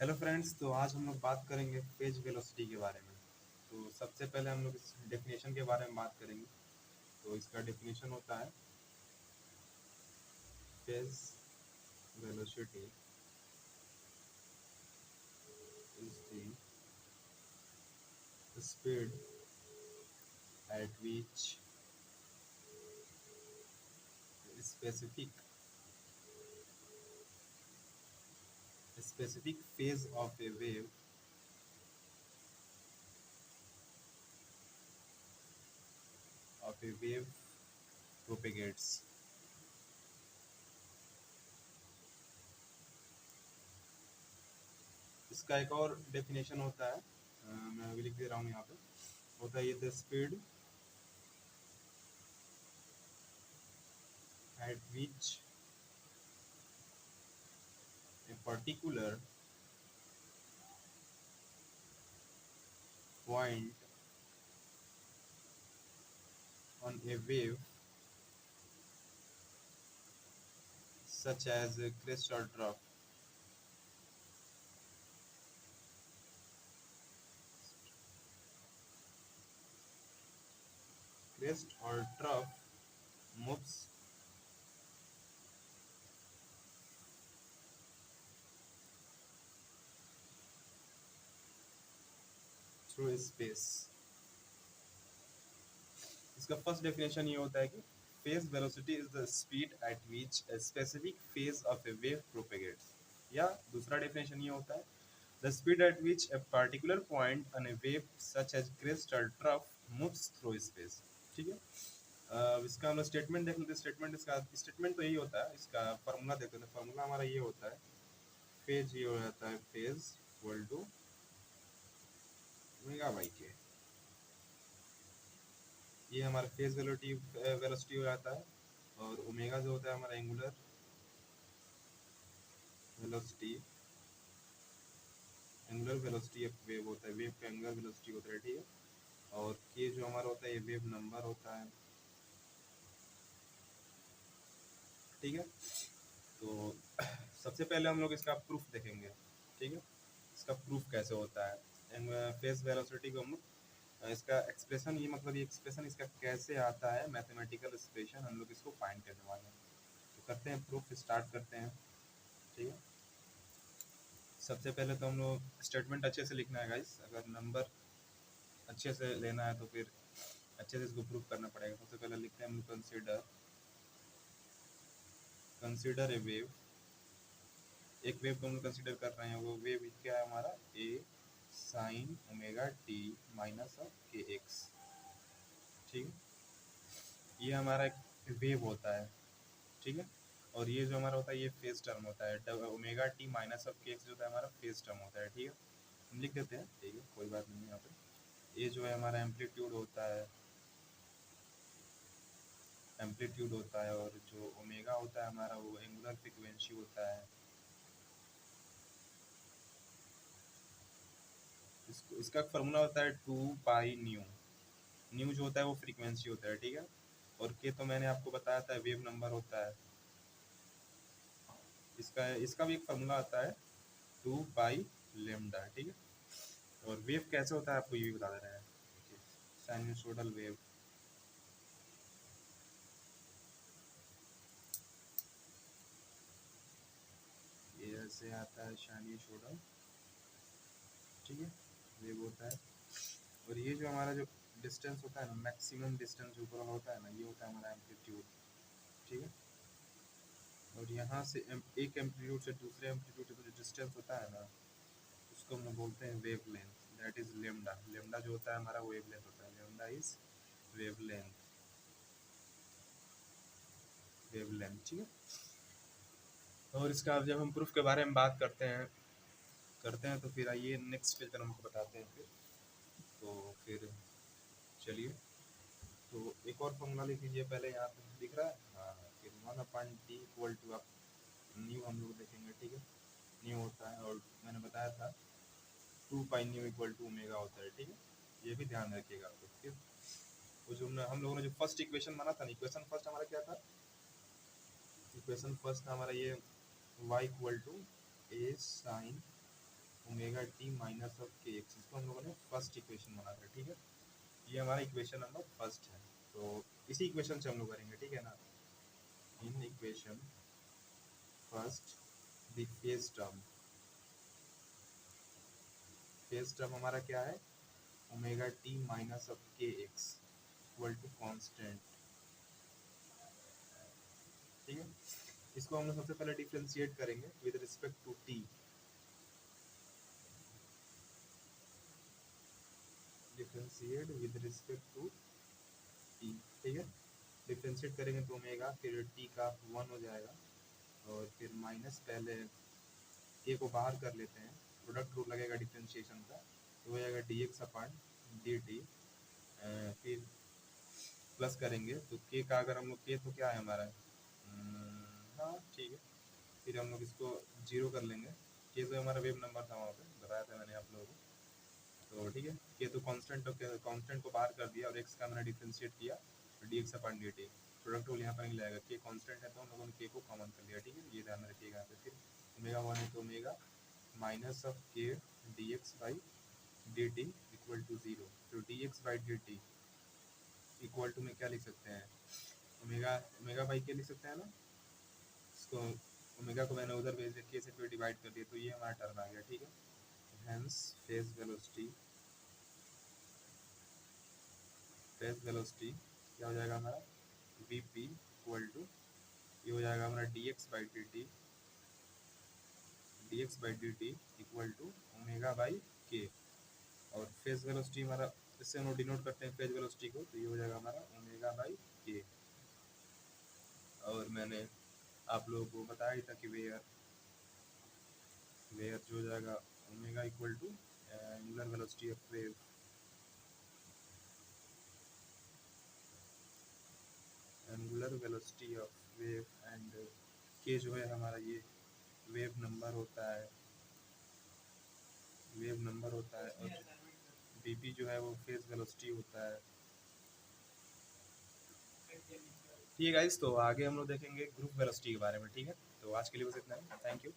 Hello friends, तो आज हम लोग बात करेंगे फेज वेलोसिटी के बारे में। तो सबसे पहले हम लोग इस डेफिनेशन के बारे में बात करेंगे। तो इसका डेफिनेशन होता है phase velocity is the speed at which specific phase of a wave propagates. इसका एक और डेफिनेशन होता है, मैं अभी लिख दे रहा हूँ यहाँ पे। होता है ये the speed at which a particular point on a wave such as a crest or trough moves through space। इसका फर्स्ट डेफिनेशन ये होता है कि phase velocity is the speed at which a specific phase of a wave propagates। या दूसरा definition ये होता है the speed at which a particular point on a wave such as crest or trough moves through space। ठीक है। इसका हम statement देख लेते हैं। इसका स्टेटमेंट तो यही होता है। इसका फार्मूला देख लेते हैं। फार्मूला हमारा ये होता है, फेज ये हो जाता है phase equal to omega by k. ये हमारा फेज वेलोसिटी हो जाता है, और ओमेगा जो होता है हमारा एंगुलर वेलोसिटी ऑफ वेव होता है। वेव का एंगुलर वेलोसिटी होता है, ठीक है। और के जो हमारा होता है ये वेव नंबर होता है, ठीक है। तो सबसे पहले हम लोग इसका प्रूफ देखेंगे, ठीक है। इसका प्रूफ कैसे होता है फेज वेलोसिटी को हम लोग इसका एक्सप्रेशन, ये मतलब ये एक्सप्रेशन इसका कैसे आता है, मैथमेटिकल एक्सप्रेशन हम लोग इसको फाइंड करने वाले हैं। तो करते हैं प्रूफ, स्टार्ट करते हैं, ठीक है। सबसे पहले तो हम लोग स्टेटमेंट अच्छे से लिखना है गाइस। अगर नंबर अच्छे से लेना है तो फिर अच्छे से इसको प्रूफ करना पड़ेगा। सबसे पहले लिखते हैं हम कंसीडर ए वेव। एक वेव को हम कंसीडर कर रहे हैं, वो वेव क्या है हमारा A sine omega T minus of के एक्स, ठीक है। ये हमारा एक वेव होता है, ठीक है। और ये जो हमारा होता है ये फेज टर्म होता है। ओमेगा टी माइनस ऑफ के एक्स जो होता है हमारा फेज टर्म होता है, ठीक है। हम लिख देते हैं, ठीक है, कोई बात नहीं। यहाँ पे ये जो है हमारा एम्पलीट्यूड होता है, और जो ओमेगा होता है हमारा वो एंगुलर फ्रीक्वेंसी होता है। इसका फॉर्मूला होता है 2 पाई न्यू। न्यू जो होता है वो फ्रीक्वेंसी होता है, ठीक है। और के तो मैंने आपको बताया था वेव नंबर होता है। इसका इसका भी एक फॉर्मूला आता है 2 पाई लेमडा, ठीक है। और वेव कैसे होता है आपको ये भी बता दे रहे हैं। साइनसोइडल वेव, ये ऐसे आता है साइनसोइडल, ठीक है, वेव होता है। और ये जो हमारा जो डिस्टेंस होता है ना, मैक्सिमम डिस्टेंस जो ऊपर होता है ना, ये होता है हमारा एम्पलीट्यूड, ठीक है। और यहाँ से एक एम्पलीट्यूड से दूसरे एम्पलीट्यूड का जो डिस्टेंस होता है ना, उसको हम लोग बोलते हैं wave length, that is lambda. Lambda जो होता है हमारा वेव लेंथ होता है। लेमडा इज वेव लेंथ, ठीक है। और इसका जब हम प्रूफ के बारे में बात करते हैं तो फिर आइए नेक्स्ट पेज पर हमको बताते हैं फिर। तो फिर चलिए, तो एक और फॉर्मूला लिख लीजिए पहले, यहाँ पे दिख रहा है, हाँ। फिर 1/t इक्वल टू आप न्यू हम लोग देखेंगे, ठीक है। न्यू होता है, और मैंने बताया था 2 pi nu equal to omega होता है, ठीक है। ये भी ध्यान रखिएगा आप लोग। फिर वो जो हम लोगों ने जो फर्स्ट इक्वेशन माना था ना, इक्वेशन फर्स्ट हमारा क्या था, इक्वेशन फर्स्ट था हमारा ये y equal to A sine omega T minus of के एक्स, इसको हम लोगों ने फर्स्ट इक्वेशन बना था, ठीक है। ये हमारा इक्वेशन नंबर फर्स्ट है, तो इसी इक्वेशन से हम लोग करेंगे, ठीक है ना। In equation first the phase term हमारा क्या है, ओमेगा टी माइनस ऑफ के एक्स इक्वल टू कॉन्स्टेंट, ठीक है। इसको हम लोग सबसे पहले डिफ्रेंशिएट करेंगे with respect to t, differentiate with respect to t, ठीक है। डिफ्रेंशिएट करेंगे तो ओमेगा फिर टी का 1 हो जाएगा, और फिर माइनस पहले के को बाहर कर लेते हैं, प्रोडक्ट रूल लगेगा डिफ्रेंशिएशन का, तो हो जाएगा D x upon D T, फिर प्लस करेंगे तो के का अगर हम लोग के तो क्या है हमारा, हाँ ठीक है, फिर हम लोग इसको जीरो कर लेंगे, के तो हमारा वेव नंबर था, वहाँ पे बताया था मैंने आप लोगों को, तो ठीक है। के तो कांस्टेंट, तो कांस्टेंट को बाहर कर दिया और एक्स का मैंने डिफ्रेंशिएट किया, तो d x upon D T, product rule यहाँ पर नहीं लगेगा, के कांस्टेंट है तो हम लोगों ने के को कॉमन कर लिया, ठीक है, ये ध्यान में रखिएगा यहाँ पे। फिर ओमेगा 1 है तो omega minus of k d x by d t equal to 0, तो d x by d t equal to में क्या लिख सकते हैं, ओमेगा ओमेगा बाई के लिख सकते हैं ना, इसको ओमेगा को मैंने उधर भेज दिया, के से फिर डिवाइड कर दिया, तो ये हमारा टर्म आ गया, ठीक है। हेंस फेज वेलोसिटी क्या हो जाएगा हमारा, वी पी इक्वल टू, ये हो जाएगा हमारा d x by d t equal to omega by k, और फेज वेलोसिटी हमारा, इससे हम लोग डिनोट करते हैं फेज वेलोसिटी को, तो ये हो जाएगा हमारा ओमेगा बाई के। और मैंने आप लोगों को बताया ही था कि वेयर जो हो जाएगा omega equal to angular velocity of wave, angular velocity of wave, and k जो है हमारा ये वेव नंबर होता है, और बीपी जो है वो फेज वेलोसिटी होता है, ठीक है गाइस। तो आगे हम लोग देखेंगे ग्रुप वेलोसिटी के बारे में, ठीक है। तो आज के लिए बस इतना ही, थैंक यू।